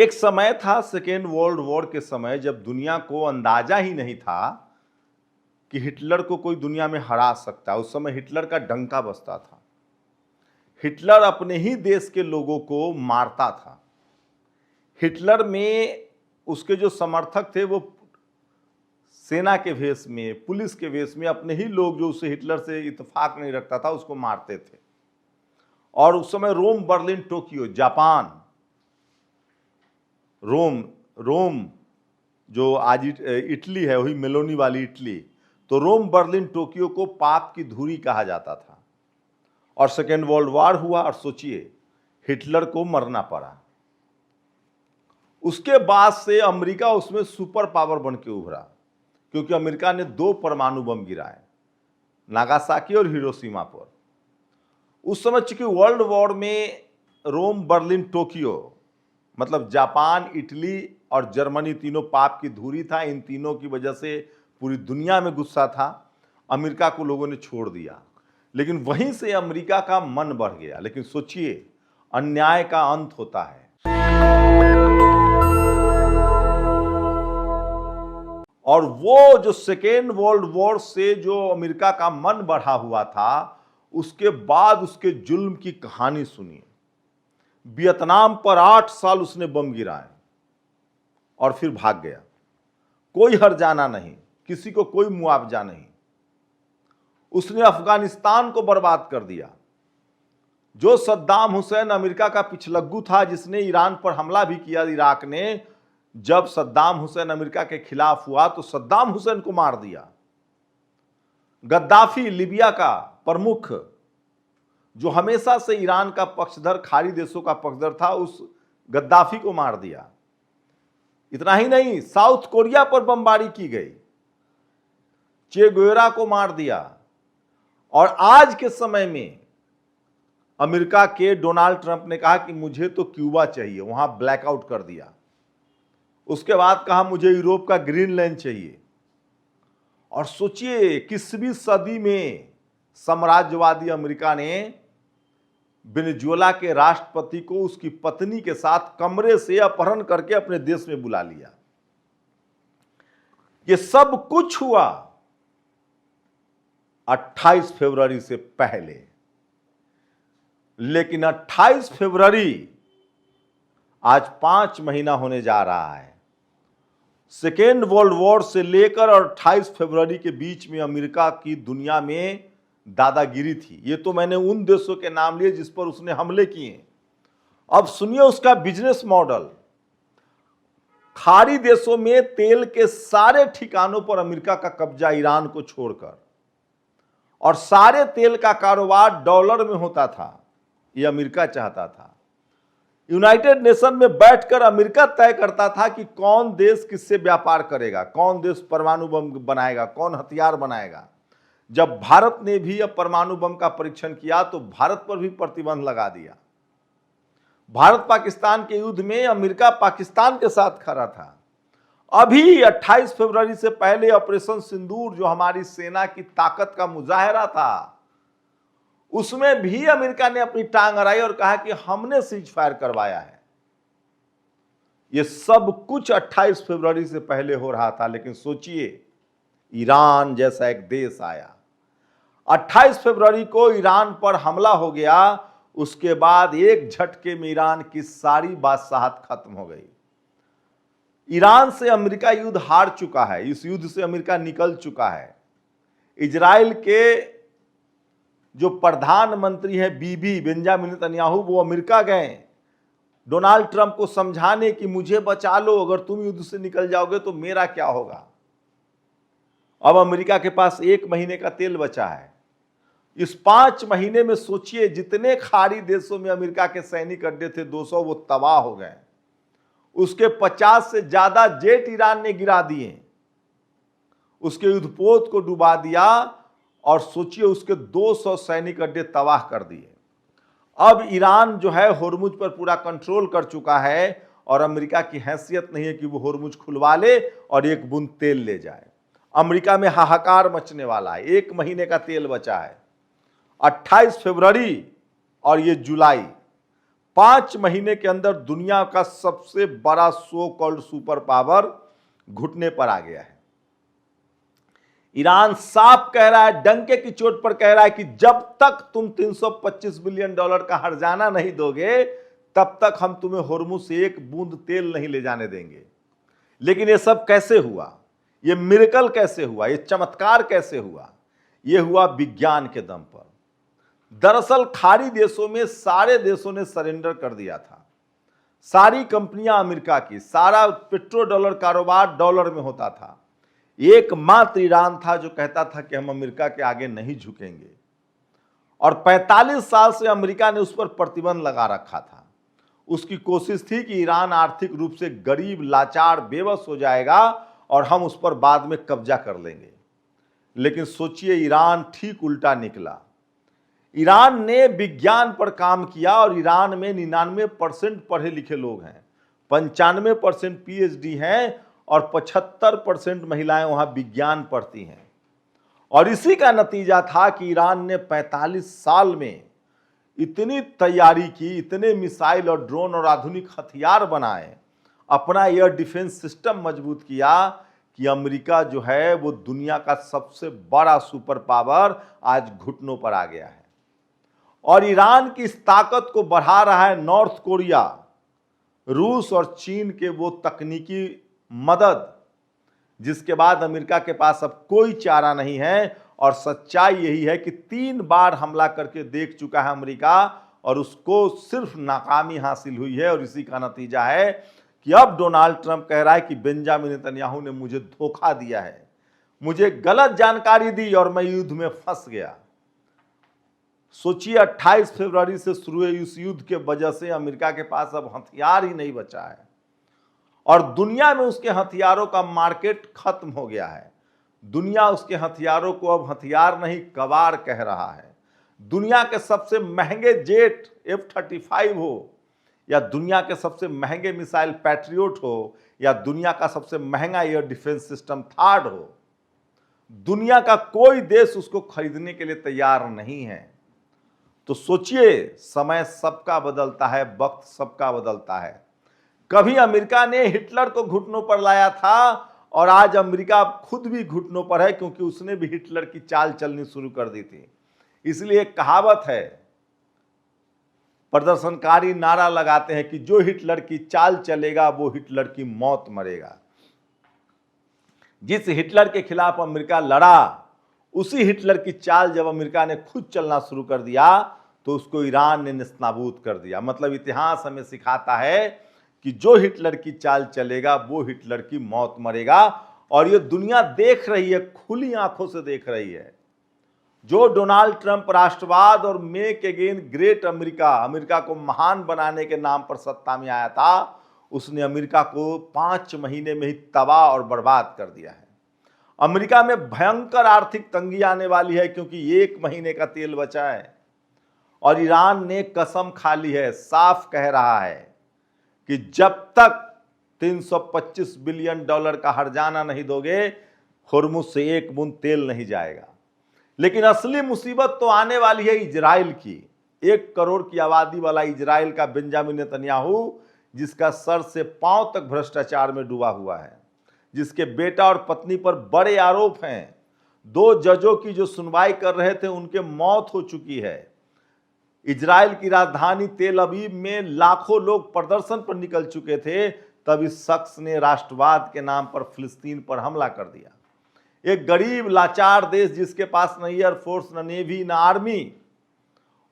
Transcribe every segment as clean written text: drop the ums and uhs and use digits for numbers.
एक समय था सेकेंड वर्ल्ड वॉर के समय जब दुनिया को अंदाजा ही नहीं था कि हिटलर को कोई दुनिया में हरा सकता है। उस समय हिटलर का डंका बजता था। हिटलर अपने ही देश के लोगों को मारता था। हिटलर में उसके जो समर्थक थे वो सेना के वेश में, पुलिस के वेश में अपने ही लोग जो उसे हिटलर से इत्तेफाक नहीं रखता था उसको मारते थे। और उस समय रोम, बर्लिन, टोक्यो, जापान, रोम जो आज इटली है, वही मेलोनी वाली इटली, तो रोम, बर्लिन, टोक्यो को पाप की धुरी कहा जाता था। और सेकेंड वर्ल्ड वॉर हुआ और सोचिए हिटलर को मरना पड़ा। उसके बाद से अमेरिका उसमें सुपर पावर बन के उभरा, क्योंकि अमेरिका ने 2 परमाणु बम गिराए, नागासाकी और हिरोशिमा पर। उस समय चूंकि वर्ल्ड वॉर में रोम, बर्लिन, टोक्यो मतलब जापान, इटली और जर्मनी तीनों पाप की धुरी था। इन तीनों की वजह से पूरी दुनिया में गुस्सा था। अमेरिका को लोगों ने छोड़ दिया, लेकिन वहीं से अमेरिका का मन बढ़ गया। लेकिन सोचिए, अन्याय का अंत होता है। और वो जो सेकेंड वर्ल्ड वॉर से जो अमेरिका का मन बढ़ा हुआ था, उसके बाद उसके जुल्म की कहानी सुनिए। वियतनाम पर 8 साल उसने बम गिराए और फिर भाग गया। कोई हर्जाना नहीं, किसी को कोई मुआवजा नहीं। उसने अफगानिस्तान को बर्बाद कर दिया। जो सद्दाम हुसैन अमेरिका का पिछलग्गू था, जिसने ईरान पर हमला भी किया, इराक ने, जब सद्दाम हुसैन अमेरिका के खिलाफ हुआ तो सद्दाम हुसैन को मार दिया। गद्दाफी, लीबिया का प्रमुख, जो हमेशा से ईरान का पक्षधर, खाड़ी देशों का पक्षधर था, उस गद्दाफी को मार दिया। इतना ही नहीं, साउथ कोरिया पर बमबारी की गई, चे गुवेरा को मार दिया। और आज के समय में अमेरिका के डोनाल्ड ट्रंप ने कहा कि मुझे तो क्यूबा चाहिए, वहां ब्लैकआउट कर दिया। उसके बाद कहा मुझे यूरोप का ग्रीनलैंड चाहिए। और सोचिए, 21वीं सदी में साम्राज्यवादी अमेरिका ने वेनेजुएला के राष्ट्रपति को उसकी पत्नी के साथ कमरे से अपहरण करके अपने देश में बुला लिया। ये सब कुछ हुआ 28 फरवरी से पहले। लेकिन 28 फरवरी आज 5 महीना होने जा रहा है। सेकेंड वर्ल्ड वॉर से लेकर और 28 फरवरी के बीच में अमेरिका की दुनिया में दादागिरी थी। ये तो मैंने उन देशों के नाम लिए जिस पर उसने हमले किए। अब सुनिए उसका बिजनेस मॉडल। खाड़ी देशों में तेल के सारे ठिकानों पर अमेरिका का कब्जा, ईरान को छोड़कर, और सारे तेल का कारोबार डॉलर में होता था। यह अमेरिका चाहता था। यूनाइटेड नेशन में बैठकर अमेरिका तय करता था कि कौन देश किससे व्यापार करेगा, कौन देश परमाणु बम बनाएगा, कौन हथियार बनाएगा। जब भारत ने भी अब परमाणु बम का परीक्षण किया तो भारत पर भी प्रतिबंध लगा दिया। भारत पाकिस्तान के युद्ध में अमेरिका पाकिस्तान के साथ खड़ा था। अभी 28 फरवरी से पहले ऑपरेशन सिंदूर, जो हमारी सेना की ताकत का मुजाहरा था, उसमें भी अमेरिका ने अपनी टांग अड़ाई और कहा कि हमने सीज फायर करवाया है। यह सब कुछ 28 फरवरी से पहले हो रहा था। लेकिन सोचिए, ईरान जैसा एक देश आया, 28 फरवरी को ईरान पर हमला हो गया। उसके बाद एक झटके में ईरान की सारी बादशाहत खत्म हो गई। ईरान से अमेरिका युद्ध हार चुका है। इस युद्ध से अमेरिका निकल चुका है। इजराइल के जो प्रधानमंत्री हैं बीबी, बेंजामिन नेतन्याहू, वो अमेरिका गए डोनाल्ड ट्रंप को समझाने कि मुझे बचा लो, अगर तुम युद्ध से निकल जाओगे तो मेरा क्या होगा। अब अमेरिका के पास 1 महीने का तेल बचा है। इस 5 महीने में सोचिए, जितने खाड़ी देशों में अमेरिका के सैनिक अड्डे थे 200, वो तबाह हो गए। उसके 50 से ज्यादा जेट ईरान ने गिरा दिए, उसके युद्धपोत को डुबा दिया। और सोचिए, उसके 200 सैनिक अड्डे तबाह कर दिए। अब ईरान जो है होर्मुज पर पूरा कंट्रोल कर चुका है और अमेरिका की हैसियत नहीं है कि वो होर्मुज खुलवा ले और 1 बूंद तेल ले जाए। अमेरिका में हाहाकार मचने वाला है। 1 महीने का तेल बचा है। 28 फरवरी और ये जुलाई, 5 महीने के अंदर दुनिया का सबसे बड़ा सो कॉल्ड सुपर पावर घुटने पर आ गया है। ईरान साफ कह रहा है, डंके की चोट पर कह रहा है कि जब तक तुम 325 बिलियन डॉलर का हर्जाना नहीं दोगे तब तक हम तुम्हें होर्मुज से एक बूंद तेल नहीं ले जाने देंगे। लेकिन ये सब कैसे हुआ? ये मिरेकल कैसे हुआ? ये चमत्कार कैसे हुआ? ये हुआ विज्ञान के दम पर। दरअसल खाड़ी देशों में सारे देशों ने सरेंडर कर दिया था। सारी कंपनियां अमेरिका की, सारा पेट्रो डॉलर कारोबार डॉलर में होता था। एकमात्र ईरान था जो कहता था कि हम अमेरिका के आगे नहीं झुकेंगे। और 45 साल से अमेरिका ने उस पर प्रतिबंध लगा रखा था। उसकी कोशिश थी कि ईरान आर्थिक रूप से गरीब, लाचार, बेबस हो जाएगा और हम उस पर बाद में कब्जा कर लेंगे। लेकिन सोचिए, ईरान ठीक उल्टा निकला। ईरान ने विज्ञान पर काम किया और ईरान में 99% पढ़े लिखे लोग हैं, 95% पीएचडी हैं और 75% महिलाएं वहां विज्ञान पढ़ती हैं। और इसी का नतीजा था कि ईरान ने 45 साल में इतनी तैयारी की, इतने मिसाइल और ड्रोन और आधुनिक हथियार बनाए, अपना एयर डिफेंस सिस्टम मजबूत किया कि अमेरिका जो है वो दुनिया का सबसे बड़ा सुपर पावर आज घुटनों पर आ गया है। और ईरान की इस ताकत को बढ़ा रहा है नॉर्थ कोरिया, रूस और चीन के वो तकनीकी मदद, जिसके बाद अमेरिका के पास अब कोई चारा नहीं है। और सच्चाई यही है कि 3 बार हमला करके देख चुका है अमेरिका और उसको सिर्फ नाकामी हासिल हुई है। और इसी का नतीजा है कि अब डोनाल्ड ट्रंप कह रहा है कि बेंजामिन नेतन्याहू ने मुझे धोखा दिया है, मुझे गलत जानकारी दी और मैं युद्ध में फंस गया। सोचिए, 28 फरवरी से शुरू हुए इस युद्ध के वजह से अमेरिका के पास अब हथियार ही नहीं बचा है और दुनिया में उसके हथियारों का मार्केट खत्म हो गया है। दुनिया उसके हथियारों को अब हथियार नहीं, कबाड़ कह रहा है। दुनिया के सबसे महंगे जेट F-35 हो या दुनिया के सबसे महंगे मिसाइल पैट्रियोट हो या दुनिया का सबसे महंगा एयर डिफेंस सिस्टम थार्ड हो, दुनिया का कोई देश उसको खरीदने के लिए तैयार नहीं है। तो सोचिए, समय सबका बदलता है, वक्त सबका बदलता है। कभी अमेरिका ने हिटलर को घुटनों पर लाया था और आज अमेरिका खुद भी घुटनों पर है, क्योंकि उसने भी हिटलर की चाल चलनी शुरू कर दी थी। इसलिए एक कहावत है, प्रदर्शनकारी नारा लगाते हैं कि जो हिटलर की चाल चलेगा वो हिटलर की मौत मरेगा। जिस हिटलर के खिलाफ अमेरिका लड़ा, उसी हिटलर की चाल जब अमेरिका ने खुद चलना शुरू कर दिया तो उसको ईरान ने नेस्तनाबूद कर दिया। मतलब इतिहास हमें सिखाता है कि जो हिटलर की चाल चलेगा वो हिटलर की मौत मरेगा। और ये दुनिया देख रही है, खुली आंखों से देख रही है। जो डोनाल्ड ट्रंप राष्ट्रवाद और make again great America, America को महान बनाने के नाम पर सत्ता में आया था, उसने अमेरिका को 5 महीने में ही तबाह और बर्बाद कर दिया है। अमेरिका में भयंकर आर्थिक तंगी आने वाली है, क्योंकि 1 महीने का तेल बचा है। और ईरान ने कसम खा ली है, साफ कह रहा है कि जब तक 325 बिलियन डॉलर का हर्जाना नहीं दोगे, होर्मुज से एक बूंद तेल नहीं जाएगा। लेकिन असली मुसीबत तो आने वाली है इजराइल की। 1 करोड़ की आबादी वाला इजराइल का बेंजामिन नेतन्याहू, जिसका सर से पांव तक भ्रष्टाचार में डूबा हुआ है, जिसके बेटा और पत्नी पर बड़े आरोप हैं। 2 जजों की जो सुनवाई कर रहे थे उनके मौत हो चुकी है। इजराइल की राजधानी तेल अवीव में लाखों लोग प्रदर्शन पर निकल चुके थे, तब इस शख्स ने राष्ट्रवाद के नाम पर फिलिस्तीन पर हमला कर दिया। एक गरीब लाचार देश जिसके पास न एयरफोर्स, न नेवी, न आर्मी,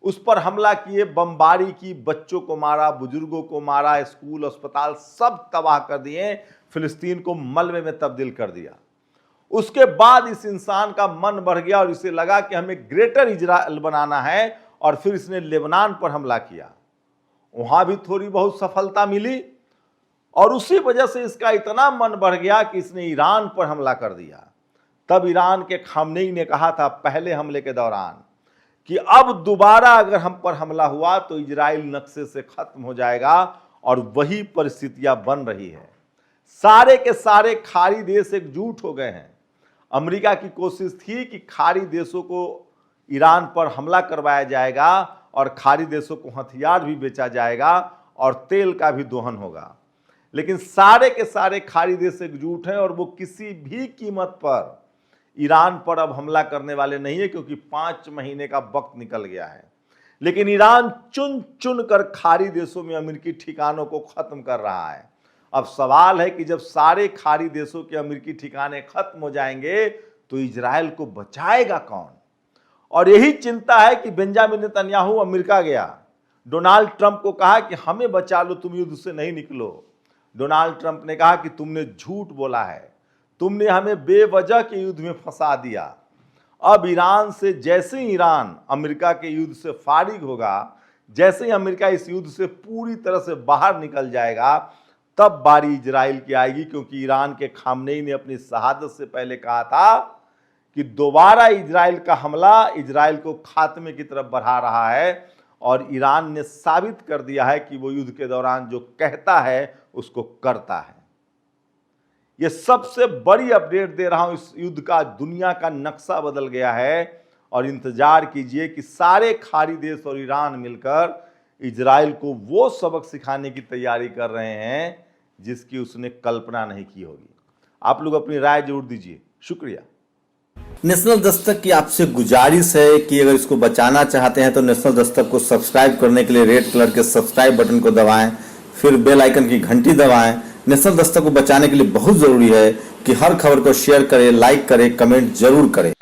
उस पर हमला किए, बमबारी की, बच्चों को मारा, बुजुर्गों को मारा, स्कूल अस्पताल सब तबाह कर दिए, फिलिस्तीन को मलबे में तब्दील कर दिया। उसके बाद इस इंसान का मन बढ़ गया और इसे लगा कि हमें ग्रेटर इजराइल बनाना है, और फिर इसने लेबनान पर हमला किया। वहां भी थोड़ी बहुत सफलता मिली और उसी वजह से इसका इतना मन बढ़ गया कि इसने ईरान पर हमला कर दिया। तब ईरान के खामनेई ने कहा था पहले हमले के दौरान कि अब दोबारा अगर हम पर हमला हुआ तो इजराइल नक्शे से खत्म हो जाएगा, और वही परिस्थितियां बन रही है। सारे के सारे खाड़ी देश एकजुट हो गए हैं। अमेरिका की कोशिश थी कि खाड़ी देशों को ईरान पर हमला करवाया जाएगा और खाड़ी देशों को हथियार भी बेचा जाएगा और तेल का भी दोहन होगा। लेकिन सारे के सारे खाड़ी देश एकजुट हैं और वो किसी भी कीमत पर ईरान पर अब हमला करने वाले नहीं है, क्योंकि 5 महीने का वक्त निकल गया है। लेकिन ईरान चुन चुन कर खाड़ी देशों में अमेरिकी ठिकानों को खत्म कर रहा है। अब सवाल है कि जब सारे खाड़ी देशों के अमेरिकी ठिकाने खत्म हो जाएंगे तो इजराइल को बचाएगा कौन? और यही चिंता है कि बेंजामिन नेतन्याहू अमेरिका गया, डोनाल्ड ट्रंप को कहा कि हमें बचा लो, तुम युद्ध से नहीं निकलो। डोनाल्ड ट्रंप ने कहा कि तुमने झूठ बोला है, तुमने हमें बेवजह के युद्ध में फंसा दिया। अब ईरान से जैसे ही ईरान अमेरिका के युद्ध से फारिग होगा, जैसे ही अमेरिका इस युद्ध से पूरी तरह से बाहर निकल जाएगा, तब बारी इजराइल की आएगी। क्योंकि ईरान के खामनेई ने अपनी शहादत से पहले कहा था कि दोबारा इजराइल का हमला इजराइल को खात्मे की तरफ बढ़ा रहा है, और ईरान ने साबित कर दिया है कि वो युद्ध के दौरान जो कहता है उसको करता है। ये सबसे बड़ी अपडेट दे रहा हूं, इस युद्ध का दुनिया का नक्शा बदल गया है। और इंतजार कीजिए कि सारे खाड़ी देश और ईरान मिलकर इजराइल को वो सबक सिखाने की तैयारी कर रहे हैं जिसकी उसने कल्पना नहीं की होगी। आप लोग अपनी राय जरूर दीजिए। शुक्रिया। नेशनल दस्तक की आपसे गुजारिश है कि अगर इसको बचाना चाहते हैं तो नेशनल दस्तक को सब्सक्राइब करने के लिए रेड कलर के सब्सक्राइब बटन को दबाएं, फिर बेल आइकन की घंटी दबाएं। नेशनल दस्तक को बचाने के लिए बहुत जरूरी है कि हर खबर को शेयर करें, लाइक करें, कमेंट जरूर करें।